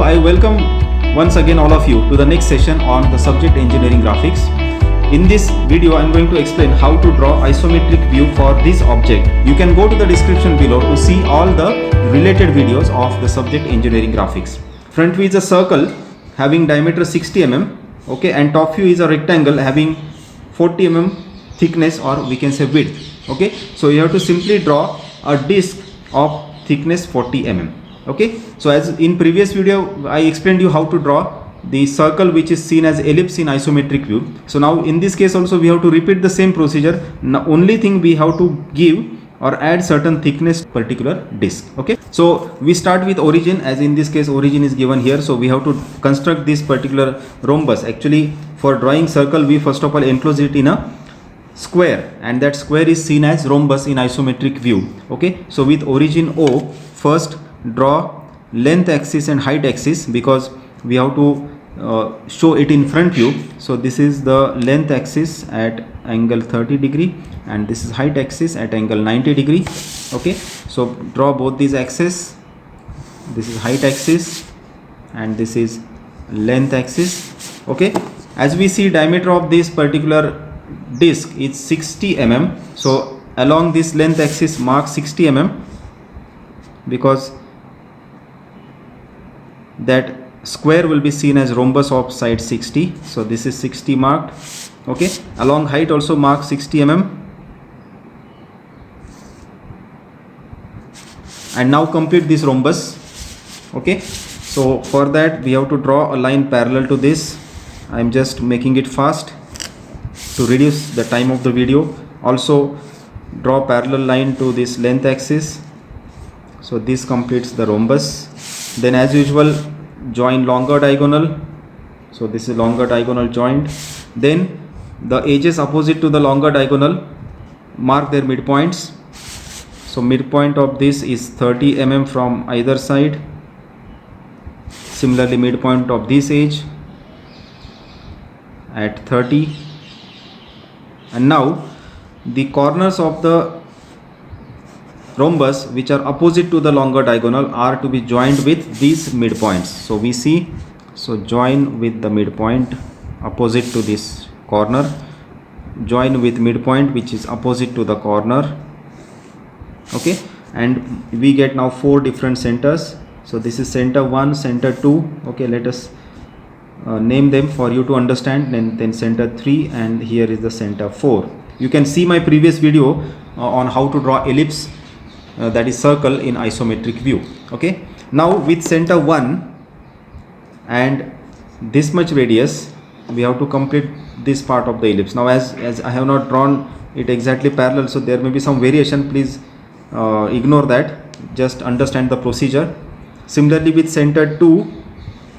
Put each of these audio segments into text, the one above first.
I welcome once again all of you to the next session on the subject engineering graphics. In this video I am going to explain how to draw isometric view for this object. You can go to the description below to see all the related videos of the subject engineering graphics. Front view is a circle having diameter 60 mm, okay, and top view is a rectangle having 40 mm thickness, or we can say width, okay. So you have to simply draw a disc of thickness 40 mm. Okay, so as in previous video I explained you how to draw the circle which is seen as ellipse in isometric view. So now in this case also we have to repeat the same procedure. Now only thing we have to give or add certain thickness particular disc. Okay, so we start with origin, as in this case origin is given here. So we have to construct this particular rhombus. Actually for drawing circle we first of all enclose it in a square, and that square is seen as rhombus in isometric view. Okay, so with origin O, first draw length axis and height axis, because we have to show it in front view. So this is the length axis at angle 30 degree and this is height axis at angle 90 degree. Okay, so draw both these axes. This is height axis and this is length axis. Okay, as we see diameter of this particular disc is 60 mm. So along this length axis mark 60 mm, because that square will be seen as rhombus of side 60. So this is 60 marked. Okay, along height also mark 60 mm, and now complete this rhombus. Okay, so for that we have to draw a line parallel to this. I am just making it fast to reduce the time of the video. Also draw parallel line to this length axis. So this completes the rhombus. Then as usual join longer diagonal. So this is longer diagonal joined. Then the edges opposite to the longer diagonal, mark their midpoints. So midpoint of this is 30 mm from either side. Similarly midpoint of this edge at 30. And now the corners of the rhombus which are opposite to the longer diagonal are to be joined with these midpoints. So we see, so join with the midpoint opposite to this corner, join with midpoint which is opposite to the corner. Okay, and we get now 4 different centers. So this is center 1, center 2. Okay, let us name them for you to understand. Then center 3, and here is the center 4. You can see my previous video on how to draw ellipse, that is circle, in isometric view. Okay, now with center 1 and this much radius we have to complete this part of the ellipse. Now as I have not drawn it exactly parallel, so there may be some variation. Please ignore that, just understand the procedure. Similarly with center 2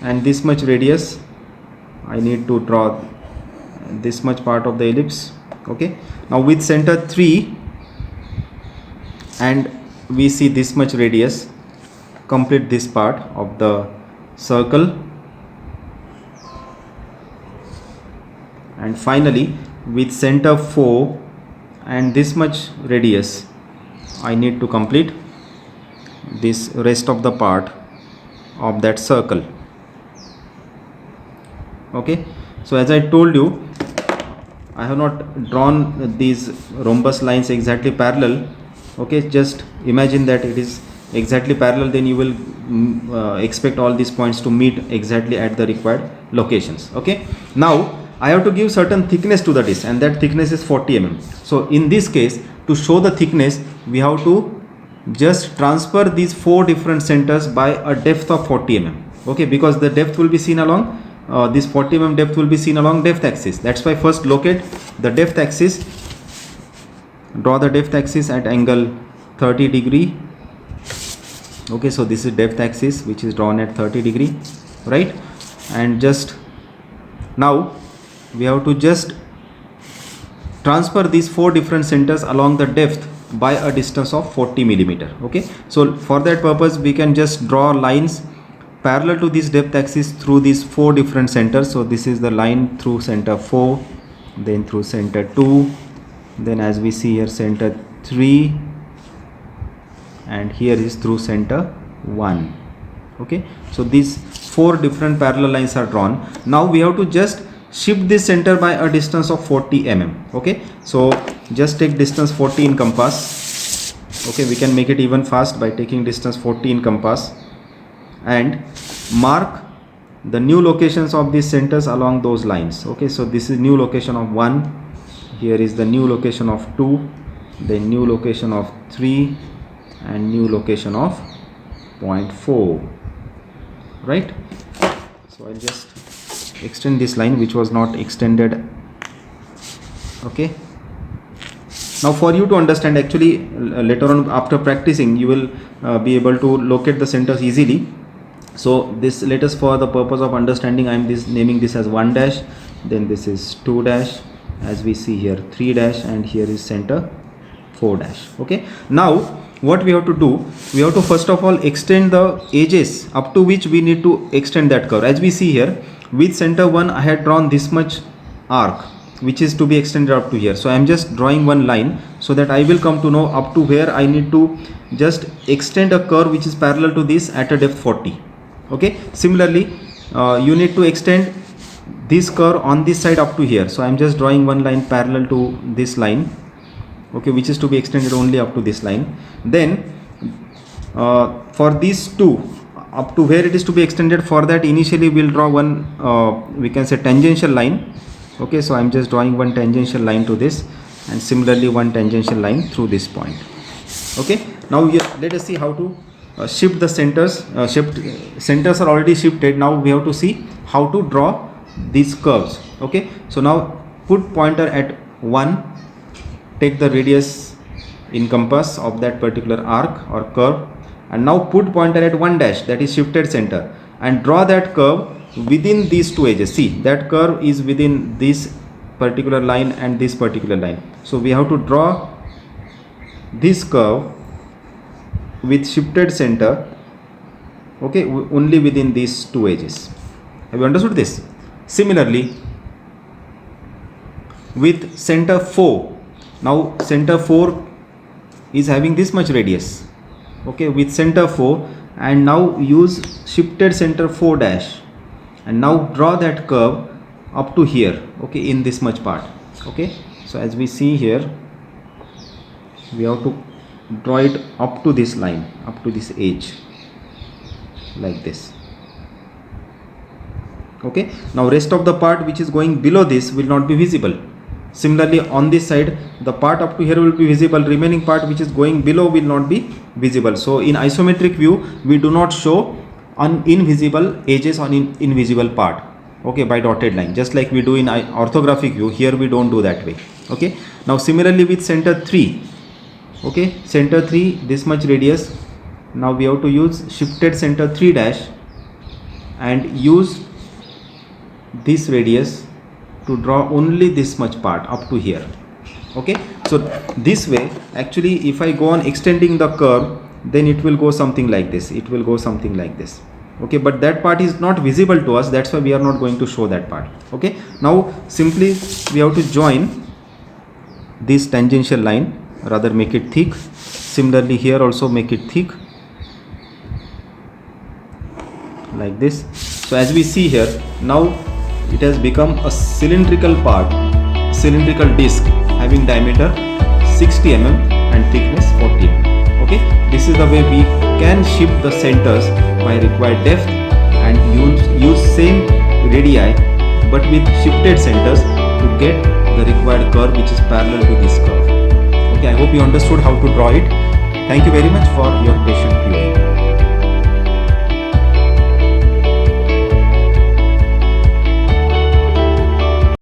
and this much radius, I need to draw this much part of the ellipse. Okay, now with center 3 and we see this much radius, complete this part of the circle. And finally with center 4 and this much radius, I need to complete this rest of the part of that circle. Okay, so as I told you, I have not drawn these rhombus lines exactly parallel. Okay, just imagine that it is exactly parallel, then you will expect all these points to meet exactly at the required locations. Okay, now I have to give certain thickness to the disc, and that thickness is 40 mm. So in this case, to show the thickness, we have to just transfer these 4 different centers by a depth of 40 mm. Okay, because the depth will be seen along this 40 mm depth will be seen along depth axis. That's why first locate the depth axis. Draw the depth axis at angle 30 degree. Okay, so this is depth axis which is drawn at 30 degree, right? And just now we have to just transfer these 4 different centers along the depth by a distance of 40 millimeter. Okay, so for that purpose we can just draw lines parallel to this depth axis through these 4 different centers. So this is the line through center 4, then through center 2, then as we see here center 3, and here is through center 1. Okay, so these 4 different parallel lines are drawn. Now we have to just shift this center by a distance of 40 mm. Okay, so just take distance 40 in compass. Okay, we can make it even fast by taking distance 40 in compass and mark the new locations of these centers along those lines. Okay, so this is new location of 1, here is the new location of 2, then new location of 3 and new location of 0.4, right? So I'll just extend this line which was not extended. Okay, now for you to understand, actually later on after practicing you will be able to locate the centers easily. So this, let us, for the purpose of understanding, I am naming this as 1 dash, then this is 2 dash, as we see here 3 dash, and here is center 4 dash. Okay, now what we have to do, we have to first of all extend the edges up to which we need to extend that curve. As we see here, with center 1 I had drawn this much arc which is to be extended up to here. So I am just drawing one line so that I will come to know up to where I need to just extend a curve which is parallel to this at a depth 40. Okay, similarly you need to extend this curve on this side up to here. So I am just drawing one line parallel to this line, okay, which is to be extended only up to this line. Then for these two, up to where it is to be extended, for that initially we will draw one we can say tangential line. Okay, so I am just drawing one tangential line to this, and similarly one tangential line through this point. Okay, now here let us see how to shift the centers. Centers are already shifted. Now we have to see how to draw these curves. Okay, so now put pointer at 1, take the radius in compass of that particular arc or curve, and now put pointer at 1 dash, that is shifted center, and draw that curve within these two edges. See, that curve is within this particular line and this particular line. So we have to draw this curve with shifted center, okay, only within these two edges. Have you understood this? Similarly with center 4, now center 4 is having this much radius, okay, with center 4, and now use shifted center 4 dash, and now draw that curve up to here, okay, in this much part. Okay, so as we see here, we have to draw it up to this line, up to this edge, like this. Okay, now rest of the part which is going below this will not be visible. Similarly on this side, the part up to here will be visible, remaining part which is going below will not be visible. So in isometric view we do not show on invisible edges on invisible part, okay, by dotted line, just like we do in orthographic view. Here we don't do that way. Okay, now similarly with center 3, okay, center 3, this much radius, now we have to use shifted center 3 dash and use this radius to draw only this much part up to here. Okay, so this way actually if I go on extending the curve, then it will go something like this, it will go something like this. Okay, but that part is not visible to us, that's why we are not going to show that part. Okay, now simply we have to join this tangential line, rather make it thick. Similarly here also make it thick, like this. So as we see here, now it has become a cylindrical part, cylindrical disc having diameter 60 mm and thickness 40 mm. Okay, this is the way we can shift the centers by required depth and use same radii but with shifted centers to get the required curve which is parallel to this curve. Okay, I hope you understood how to draw it. Thank you very much for your patient viewing.